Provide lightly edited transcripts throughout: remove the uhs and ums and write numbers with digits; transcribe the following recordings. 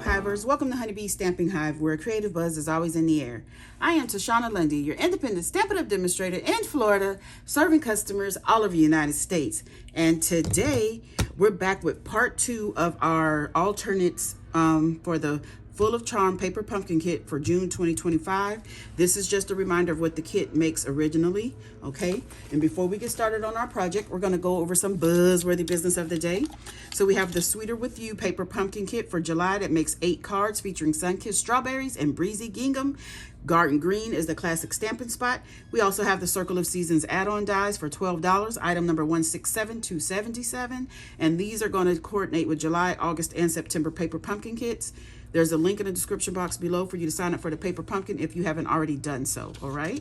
Hivers, welcome to Honeybee Stamping Hive, where creative buzz is always in the air. I am Tashana Lundy, your independent Stampin' Up demonstrator in Florida, serving customers all over the United States. And today, we're back with part 2 of our alternates for the Full of Charm paper pumpkin kit for June 2025. This is just a reminder of what the kit makes originally, okay? And before we get started on our project, we're gonna go over some buzzworthy business of the day. So we have the Sweeter With You paper pumpkin kit for July that makes 8 cards featuring sun-kissed strawberries and breezy gingham. Garden Green is the classic stamping spot. We also have the Circle of Seasons add-on dies for $12, item number 167277. And these are gonna coordinate with July, August, and September paper pumpkin kits. There's a link in the description box below for you to sign up for the paper pumpkin if you haven't already done so, all right?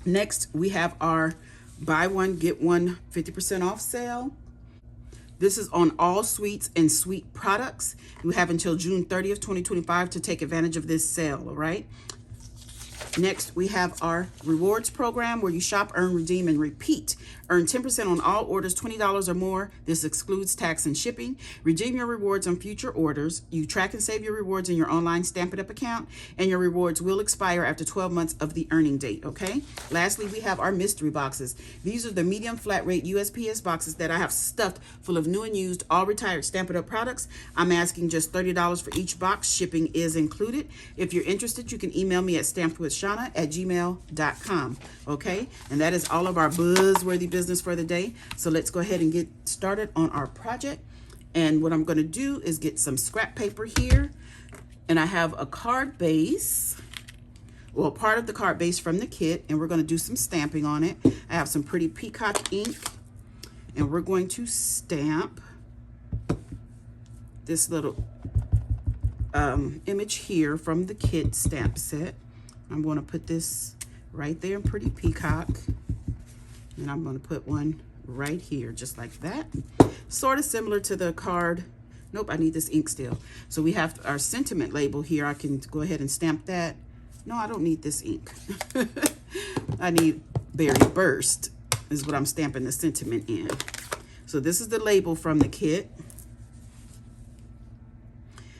Next, we have our buy one, get one 50% off sale. This is on all sweets and sweet products. You have until June 30th, 2025 to take advantage of this sale, all right? Next, we have our rewards program where you shop, earn, redeem, and repeat. Earn 10% on all orders $20 or more. This excludes tax and shipping. Redeem your rewards on future orders. You track and save your rewards in your online Stampin' Up account, and your rewards will expire after 12 months of the earning date, okay? Lastly, we have our mystery boxes. These are the medium flat rate USPS boxes that I have stuffed full of new and used, all retired Stampin' Up products. I'm asking just $30 for each box. Shipping is included. If you're interested, you can email me at stampedwithshana@gmail.com, okay? And that is all of our buzzworthy business for the day. So let's go ahead and get started on our project. And what I'm going to do is get some scrap paper here, and I have a card base, well, part of the card base from the kit, and we're going to do some stamping on it. I have some pretty peacock ink, and we're going to stamp this little image here from the kit stamp set. I'm going to put this right there in pretty peacock. And I'm going to put one right here, just like that. Sort of similar to the card. Nope, I need this ink still. So we have our sentiment label here. I can go ahead and stamp that. No, I don't need this ink. I need Berry Burst is what I'm stamping the sentiment in. So this is the label from the kit.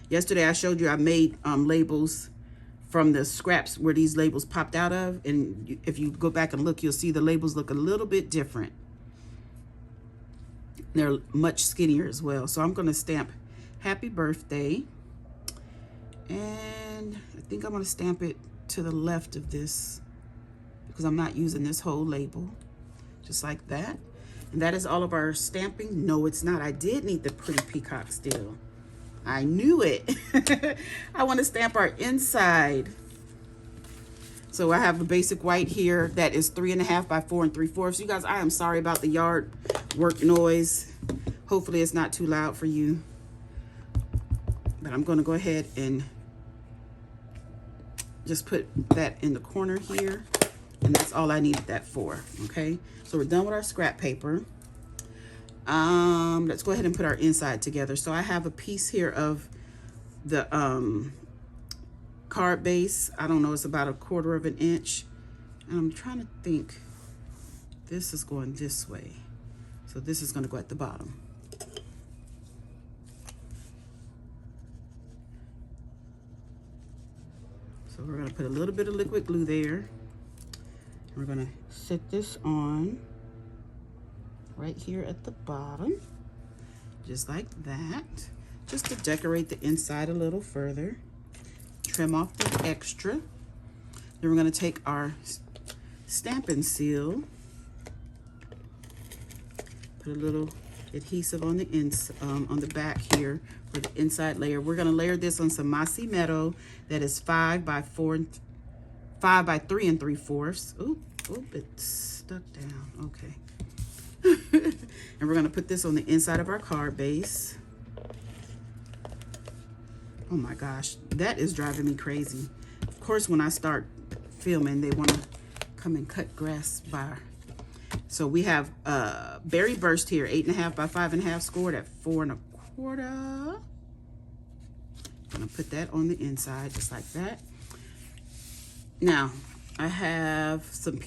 Yesterday I showed you I made labels from the scraps where these labels popped out of, and if you go back and look, you'll see the labels look a little bit different. They're much skinnier as well. So I'm going to stamp Happy Birthday, and I think I'm going to stamp it to the left of this because I'm not using this whole label, just like that. And that is all of our stamping. No, it's not. I did need the pretty peacock still. I knew it. I want to stamp our inside. So I have a basic white here that is 3.5 by 4 3/4. You guys, I am sorry about the yard work noise. Hopefully it's not too loud for you. But I'm going to go ahead and just put that in the corner here. And that's all I needed that for, okay? So we're done with our scrap paper. Let's go ahead and put our inside together. So I have a piece here of the card base. I don't know, it's about 1/4 of an inch. And I'm trying to think, this is going this way. So this is going to go at the bottom. So we're going to put a little bit of liquid glue there. And we're going to set this on right here at the bottom, just like that, just to decorate the inside a little further. Trim off the extra. Then we're going to take our stamping seal, put a little adhesive on the on the back here for the inside layer. We're going to layer this on some Mossy Meadow that is 5 by 3 3/4. Oop, it's stuck down. Okay. And we're going to put this on the inside of our card base. Oh my gosh, that is driving me crazy. Of course, when I start filming, they want to come and cut grass by. So we have Berry Burst here, 8.5 by 5.5, scored at 4 1/4. I'm going to put that on the inside, just like that. Now, I have some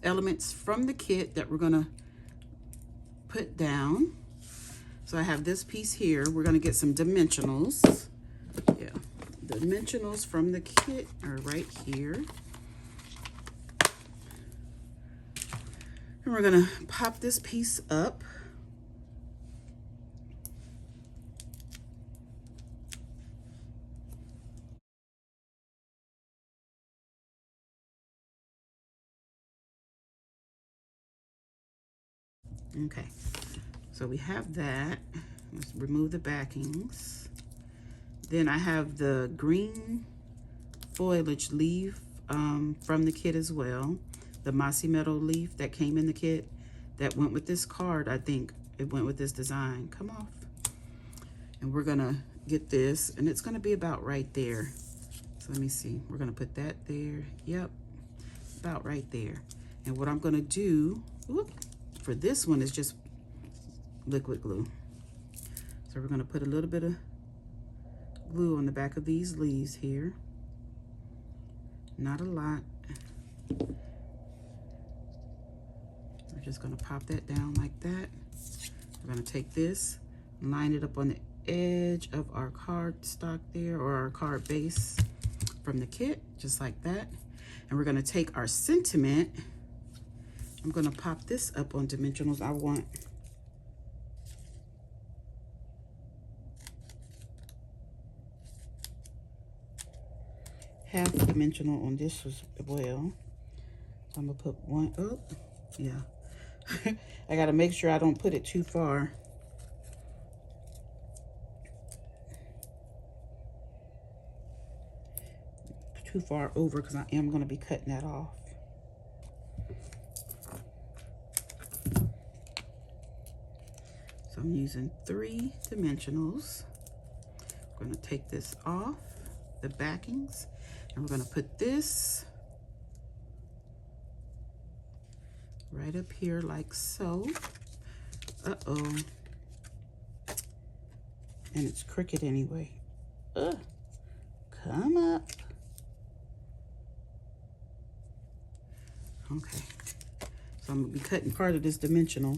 elements from the kit that we're going to put down. So I have this piece here. We're going to get some dimensionals. Yeah, the dimensionals from the kit are right here. And we're going to pop this piece up. Okay, so we have that. Let's remove the backings. Then I have the green foliage leaf from the kit as well. The mossy meadow leaf that came in the kit that went with this card. I think it went with this design. Come off. And we're gonna get this, and it's gonna be about right there. So let me see. We're gonna put that there. Yep, about right there. And what I'm gonna do, whoop, for this one is just liquid glue. So we're gonna put a little bit of glue on the back of these leaves here. Not a lot. We're just gonna pop that down like that. We're gonna take this, line it up on the edge of our card stock there, or our card base from the kit, just like that. And we're gonna take our sentiment. I'm gonna pop this up on dimensionals. I want half dimensional on this as well. So I'm gonna put one, oh, yeah. I gotta make sure I don't put it too far. Too far over, because I am gonna be cutting that off. So I'm using 3 dimensionals. I'm gonna take this off, the backings, and we're gonna put this right up here like so. Uh-oh. And it's crooked anyway. Come up. Okay. So I'm gonna be cutting part of this dimensional.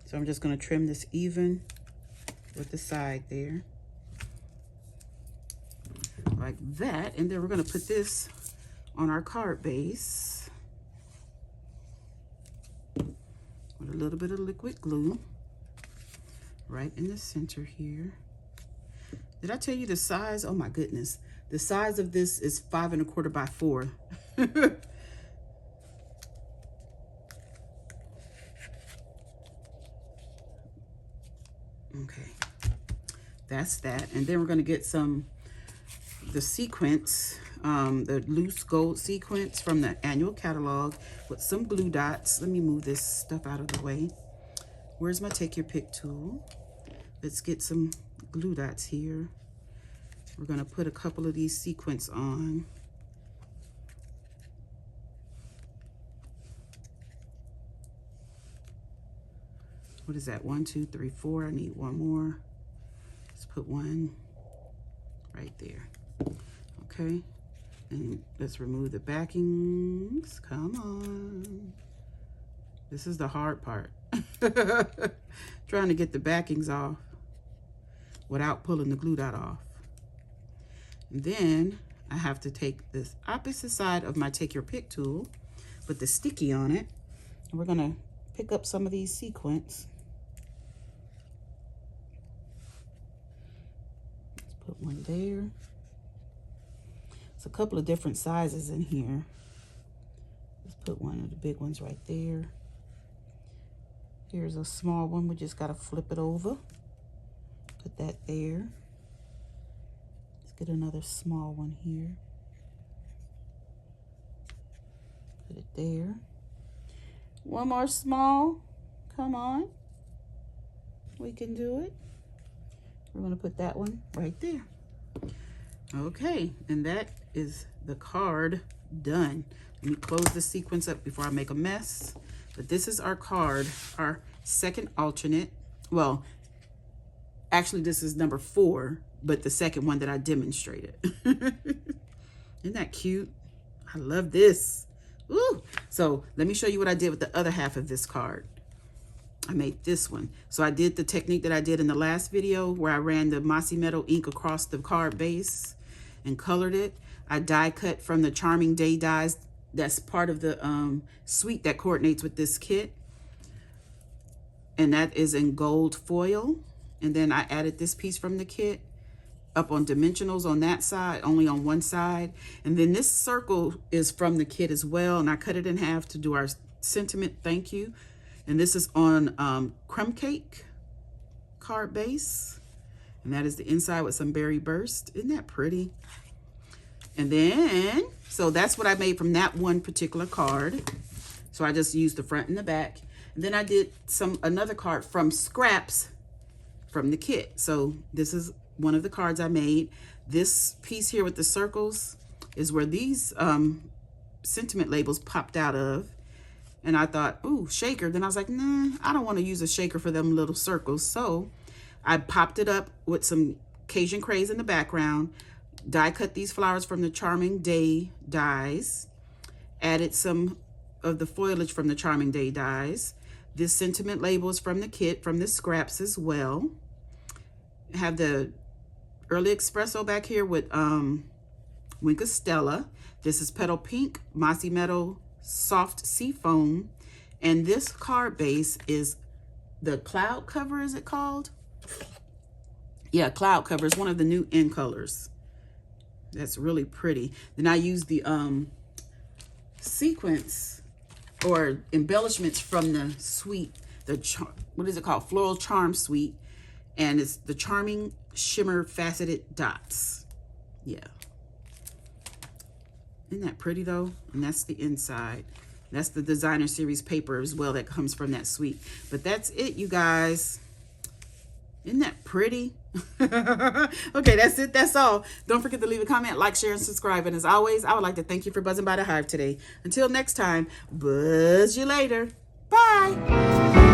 So I'm just gonna trim this even with the side there. Like that. And then we're gonna put this on our card base with a little bit of liquid glue right in the center here. Did I tell you the size? Oh my goodness. The size of this is 5 1/4 by 4. Okay, that's that. And then we're going to get the sequence, the loose gold sequence from the annual catalog with some glue dots. Let me move this stuff out of the way. Where's my take your pick tool? Let's get some glue dots here. We're going to put a couple of these sequins on. What is that? 1, 2, 3, 4. I need one more. Let's put one right there. Okay. And let's remove the backings. Come on. This is the hard part. Trying to get the backings off without pulling the glue dot off. And then I have to take this opposite side of my take your pick tool, put the sticky on it, and we're gonna pick up some of these sequins. Let's put one there. It's a couple of different sizes in here. Let's put one of the big ones right there. Here's a small one. We just gotta flip it over. Put that there. Let's get another small one here. Put it there. One more small. Come on. We can do it. We're gonna put that one right there. Okay, and that is the card done. Let me close the sequence up before I make a mess. But this is our card, our second alternate. Well, actually this is number 4, but the second one that I demonstrated. Isn't that cute? I love this. Ooh. So let me show you what I did with the other half of this card. I made this one. So I did the technique that I did in the last video where I ran the Mossy Meadow ink across the card base and colored it. I die cut from the Charming Day dies. That's part of the suite that coordinates with this kit. And that is in gold foil. And then I added this piece from the kit up on dimensionals on that side, only on one side. And then this circle is from the kit as well. And I cut it in half to do our sentiment thank you. And this is on crumb cake card base. And that is the inside with some berry burst. Isn't that pretty? And then, so that's what I made from that one particular card. So I just used the front and the back. And then I did another card from scraps from the kit. So this is one of the cards I made. This piece here with the circles is where these sentiment labels popped out of. And I thought, ooh, shaker. Then I was like, nah, I don't want to use a shaker for them little circles. So I popped it up with some Cajun craze in the background, die cut these flowers from the Charming Day dies, added some of the foliage from the Charming Day dies. This sentiment label is from the kit, from the scraps as well. I have the Early Espresso back here with Winka Stella. This is Petal Pink, Mossy Meadow Soft Sea Foam. And this card base is the Cloud Cover, is it called? Yeah, Cloud Cover is one of the new in colors. That's really pretty. Then I use the sequence or embellishments from the suite, what is it called? Floral Charm Suite. And it's the Charming Shimmer Faceted Dots. Yeah. Isn't that pretty though? And that's the inside. That's the designer series paper as well that comes from that suite. But that's it, you guys. Isn't that pretty? Okay, that's it. That's all. Don't forget to leave a comment, like, share, and subscribe. And as always, I would like to thank you for buzzing by the Hive today. Until next time, buzz you later. Bye.